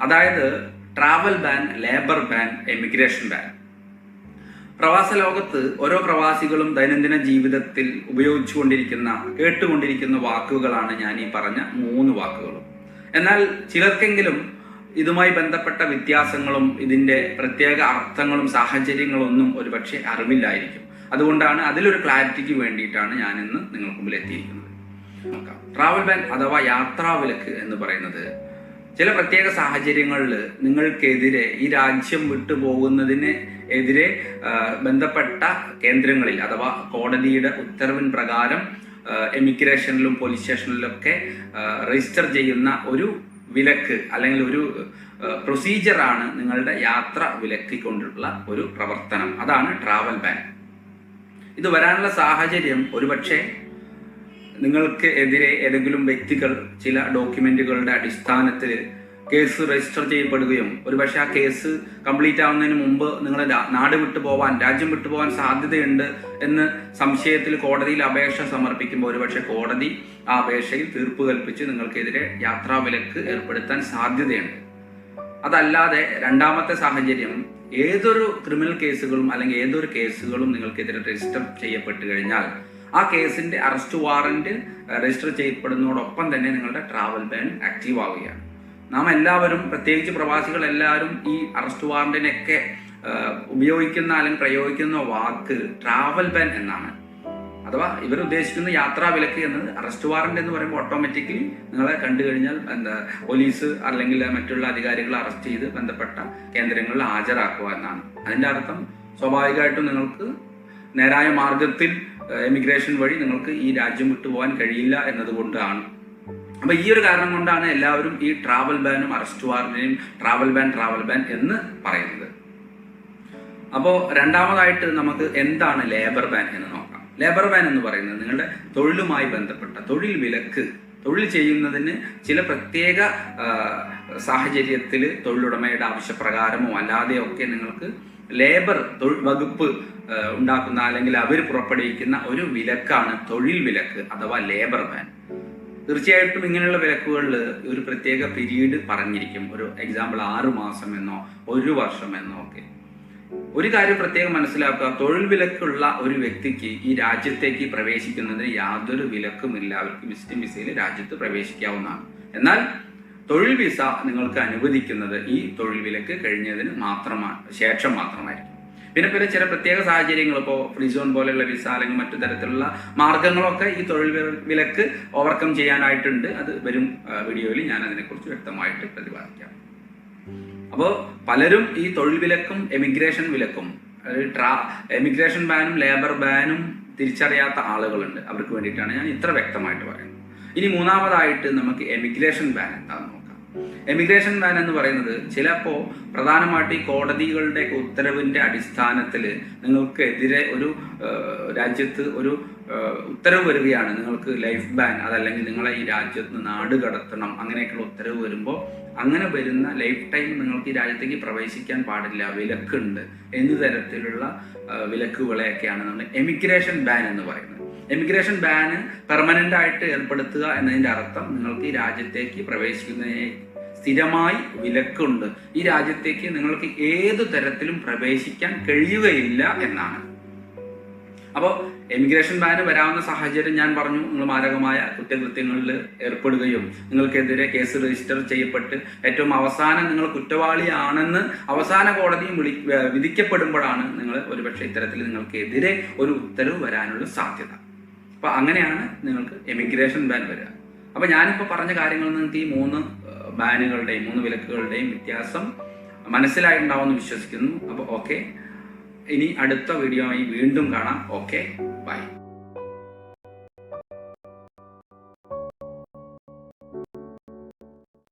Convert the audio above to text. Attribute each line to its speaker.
Speaker 1: അതായത് travel ban, labour ban, emigration ban. പ്രവാസ ലോകത്ത് ഓരോ പ്രവാസികളും ദൈനംദിന ജീവിതത്തിൽ ഉപയോഗിച്ചുകൊണ്ടിരിക്കുന്ന, കേട്ടുകൊണ്ടിരിക്കുന്ന വാക്കുകളാണ് ഞാൻ ഈ പറഞ്ഞ 3 വാക്കുകളും. എന്നാൽ ചിലർക്കെങ്കിലും ഇതുമായി ബന്ധപ്പെട്ട വ്യത്യാസങ്ങളും ഇതിന്റെ പ്രത്യേക അർത്ഥങ്ങളും സാഹചര്യങ്ങളും ഒന്നും ഒരുപക്ഷെ അറിവില്ലായിരിക്കും. അതുകൊണ്ടാണ് അതിലൊരു ക്ലാരിറ്റിക്ക് വേണ്ടിയിട്ടാണ് ഞാൻ ഇന്ന് നിങ്ങൾക്ക് മുമ്പിൽ എത്തിയിരിക്കുന്നത്. ട്രാവൽ ബാൻ അഥവാ യാത്രാവിലക്ക് എന്ന് പറയുന്നത് ചില പ്രത്യേക സാഹചര്യങ്ങളിൽ നിങ്ങൾക്കെതിരെ, ഈ രാജ്യം വിട്ടുപോകുന്നതിന് എതിരെ ബന്ധപ്പെട്ട കേന്ദ്രങ്ങളിൽ അഥവാ കോടതിയുടെ ഉത്തരവിൻ പ്രകാരം എമിഗ്രേഷനിലും പോലീസ് സ്റ്റേഷനിലൊക്കെ രജിസ്റ്റർ ചെയ്യുന്ന ഒരു വിലക്ക് അല്ലെങ്കിൽ ഒരു പ്രൊസീജിയറാണ് നിങ്ങളുടെ യാത്ര വിലക്കിക്കൊണ്ടുള്ള ഒരു പ്രവർത്തനം. അതാണ് ട്രാവൽ ബാൻ. ഇത് വരാനുള്ള സാഹചര്യം ഒരുപക്ഷെ നിങ്ങൾക്ക് എതിരെ ഏതെങ്കിലും വ്യക്തികൾ ചില ഡോക്യുമെന്റുകളുടെ അടിസ്ഥാനത്തിൽ കേസ് രജിസ്റ്റർ ചെയ്യപ്പെടുകയും ഒരുപക്ഷെ ആ കേസ് കംപ്ലീറ്റ് ആവുന്നതിന് മുമ്പ് നിങ്ങൾ നാട് വിട്ടുപോകാൻ, രാജ്യം വിട്ടുപോകാൻ സാധ്യതയുണ്ട് എന്ന് സംശയത്തിൽ കോടതിയിൽ അപേക്ഷ സമർപ്പിക്കുമ്പോൾ ഒരുപക്ഷെ കോടതി ആ അപേക്ഷയിൽ തീർപ്പ് കൽപ്പിച്ച് നിങ്ങൾക്കെതിരെ യാത്രാവിലക്ക് ഏർപ്പെടുത്താൻ സാധ്യതയുണ്ട്. അതല്ലാതെ രണ്ടാമത്തെ സാഹചര്യം, ഏതൊരു ക്രിമിനൽ കേസുകളും അല്ലെങ്കിൽ ഏതൊരു കേസുകളും നിങ്ങൾക്കെതിരെ രജിസ്റ്റർ ചെയ്യപ്പെട്ടു കഴിഞ്ഞാൽ ആ കേസിന്റെ അറസ്റ്റ് വാറന്റ് രജിസ്റ്റർ ചെയ്യപ്പെടുന്നതോടൊപ്പം തന്നെ നിങ്ങളുടെ ട്രാവൽ ബാൻ ആക്റ്റീവ് ആവുകയാണ്. നാം എല്ലാവരും, പ്രത്യേകിച്ച് പ്രവാസികൾ എല്ലാവരും, ഈ അറസ്റ്റ് വാറന്റിനൊക്കെ ഉപയോഗിക്കുന്ന അല്ലെങ്കിൽ പ്രയോഗിക്കുന്ന വാക്ക് ട്രാവൽ ബാൻ എന്നാണ്. അഥവാ ഇവർ ഉദ്ദേശിക്കുന്ന യാത്രാ വിലക്ക് എന്നത് അറസ്റ്റ് വാറന്റ് എന്ന് പറയുമ്പോൾ ഓട്ടോമാറ്റിക്കലി നിങ്ങളെ കണ്ടു കഴിഞ്ഞാൽ പോലീസ് അല്ലെങ്കിൽ മറ്റുള്ള അധികാരികളെ അറസ്റ്റ് ചെയ്ത് ബന്ധപ്പെട്ട കേന്ദ്രങ്ങളിൽ ഹാജരാക്കുക എന്നാണ്. അതിന്റെ അർത്ഥം സ്വാഭാവികമായിട്ടും നിങ്ങൾക്ക് നേരായ മാർഗത്തിൽ എമിഗ്രേഷൻ വഴി നിങ്ങൾക്ക് ഈ രാജ്യം വിട്ടുപോകാൻ കഴിയില്ല എന്നതുകൊണ്ടാണ്. അപ്പൊ ഈ ഒരു കാരണം കൊണ്ടാണ് എല്ലാവരും ഈ ട്രാവൽ ബാനും അറസ്റ്റ് വാറന്റിനെയും ട്രാവൽ ബാൻ എന്ന് പറയുന്നത്. അപ്പോൾ രണ്ടാമതായിട്ട് നമുക്ക് എന്താണ് ലേബർ ബാൻ എന്ന് നോക്കാം. ലേബർ ബാൻ എന്ന് പറയുന്നത് നിങ്ങളുടെ തൊഴിലുമായി ബന്ധപ്പെട്ട തൊഴിൽ വിലക്ക്. തൊഴിൽ ചെയ്യുന്നതിന് ചില പ്രത്യേക സാഹചര്യത്തിൽ തൊഴിലുടമയുടെ ആവശ്യപ്രകാരമോ അല്ലാതെയോ ഒക്കെ നിങ്ങൾക്ക് ലേബർ വകുപ്പ് ഉണ്ടാക്കുന്ന അല്ലെങ്കിൽ അവർ പുറപ്പെടുവിക്കുന്ന ഒരു വിലക്കാണ് തൊഴിൽ വിലക്ക് അഥവാ ലേബർ ബാൻ. തീർച്ചയായിട്ടും ഇങ്ങനെയുള്ള വിലക്കുകളിൽ ഒരു പ്രത്യേക പീരീഡ് പറഞ്ഞിരിക്കും. ഒരു എക്സാമ്പിൾ 6 മാസം എന്നോ 1 വർഷം എന്നോ ഒക്കെ. ഒരു കാര്യം പ്രത്യേകം മനസ്സിലാക്കുക, തൊഴിൽ വിലക്കുള്ള ഒരു വ്യക്തിക്ക് ഈ രാജ്യത്തേക്ക് പ്രവേശിക്കുന്നതിന് യാതൊരു വിലക്കുമില്ല. അവർക്ക് വിസിറ്റിംഗ് വിസയിൽ രാജ്യത്ത് പ്രവേശിക്കാവുന്നതാണ്. എന്നാൽ തൊഴിൽ വിസ നിങ്ങൾക്ക് അനുവദിക്കുന്നത് ഈ തൊഴിൽ വിലക്ക് കഴിഞ്ഞതിന് ശേഷം മാത്രമായിരിക്കും. പിന്നെ ചില പ്രത്യേക സാഹചര്യങ്ങൾ, ഇപ്പോൾ ഫ്രീ സോൺ പോലെയുള്ള വിസ അല്ലെങ്കിൽ മറ്റു തരത്തിലുള്ള മാർഗങ്ങളൊക്കെ ഈ തൊഴിൽ വിലക്ക് ഓവർകം ചെയ്യാനായിട്ടുണ്ട്. അത് വരും വീഡിയോയിൽ ഞാൻ അതിനെക്കുറിച്ച് വ്യക്തമായിട്ട് പ്രതിപാദിക്കാം. അപ്പോൾ പലരും ഈ തൊഴിൽ വിലക്കും എമിഗ്രേഷൻ വിലക്കും, എമിഗ്രേഷൻ ബാനും ലേബർ ബാനും തിരിച്ചറിയാത്ത ആളുകളുണ്ട്. അവർക്ക് വേണ്ടിയിട്ടാണ് ഞാൻ ഇത്ര വ്യക്തമായിട്ട് പറയുന്നത്. ഇനി മൂന്നാമതായിട്ട് നമുക്ക് എമിഗ്രേഷൻ ബാൻ എന്താണെന്ന് നോക്കാം. എമിഗ്രേഷൻ ബാൻ എന്ന് പറയുന്നത് ചിലപ്പോൾ പ്രധാനമായിട്ട് ഈ കോടതികളുടെ ഉത്തരവിന്റെ അടിസ്ഥാനത്തിൽ നിങ്ങൾക്കെതിരെ ഒരു രാജ്യത്ത് ഒരു ഉത്തരവ് വരികയാണ്, നിങ്ങൾക്ക് ലൈഫ് ബാൻ, അതല്ലെങ്കിൽ നിങ്ങളെ ഈ രാജ്യത്ത് നാട് കടത്തണം, അങ്ങനെയൊക്കെയുള്ള ഉത്തരവ് വരുമ്പോൾ അങ്ങനെ വരുന്ന ലൈഫ് ടൈം നിങ്ങൾക്ക് ഈ രാജ്യത്തേക്ക് പ്രവേശിക്കാൻ പാടില്ല, വിലക്കുണ്ട് എന്ന തരത്തിലുള്ള വിലക്കുകളെയൊക്കെയാണ് നമ്മൾ എമിഗ്രേഷൻ ബാൻ എന്ന് പറയുന്നത്. എമിഗ്രേഷൻ ബാന് പെർമനന്റ് ആയിട്ട് ഏർപ്പെടുത്തുക എന്നതിന്റെ അർത്ഥം നിങ്ങൾക്ക് ഈ രാജ്യത്തേക്ക് പ്രവേശിക്കുന്നതിന് സ്ഥിരമായി വിലക്കുണ്ട്, ഈ രാജ്യത്തേക്ക് നിങ്ങൾക്ക് ഏതു തരത്തിലും പ്രവേശിക്കാൻ കഴിയുകയില്ല എന്നാണ്. അപ്പോൾ എമിഗ്രേഷൻ ബാന് വരാവുന്ന സാഹചര്യം ഞാൻ പറഞ്ഞു. നിങ്ങൾ മാരകമായ കുറ്റകൃത്യങ്ങളിൽ ഏർപ്പെടുകയും നിങ്ങൾക്കെതിരെ കേസ് രജിസ്റ്റർ ചെയ്യപ്പെട്ട് ഏറ്റവും അവസാനം നിങ്ങൾ കുറ്റവാളിയാണെന്ന് അവസാന കോടതിയും വിധിക്കപ്പെടുമ്പോഴാണ് നിങ്ങൾ ഒരുപക്ഷെ ഇത്തരത്തിൽ നിങ്ങൾക്കെതിരെ ഒരു ഉത്തരവ് വരാനുള്ള സാധ്യത. അപ്പൊ അങ്ങനെയാണ് നിങ്ങൾക്ക് എമിഗ്രേഷൻ ബാൻ വരിക. അപ്പൊ ഞാനിപ്പോൾ പറഞ്ഞ കാര്യങ്ങളിൽ നിങ്ങൾക്ക് ഈ 3 ബാനുകളുടെയും 3 വിലക്കുകളുടെയും വ്യത്യാസം മനസ്സിലായിട്ടുണ്ടാവുമെന്ന് വിശ്വസിക്കുന്നു. അപ്പോൾ ഓക്കെ, ഇനി അടുത്ത വീഡിയോ ആയി വീണ്ടും കാണാം. Okay, by.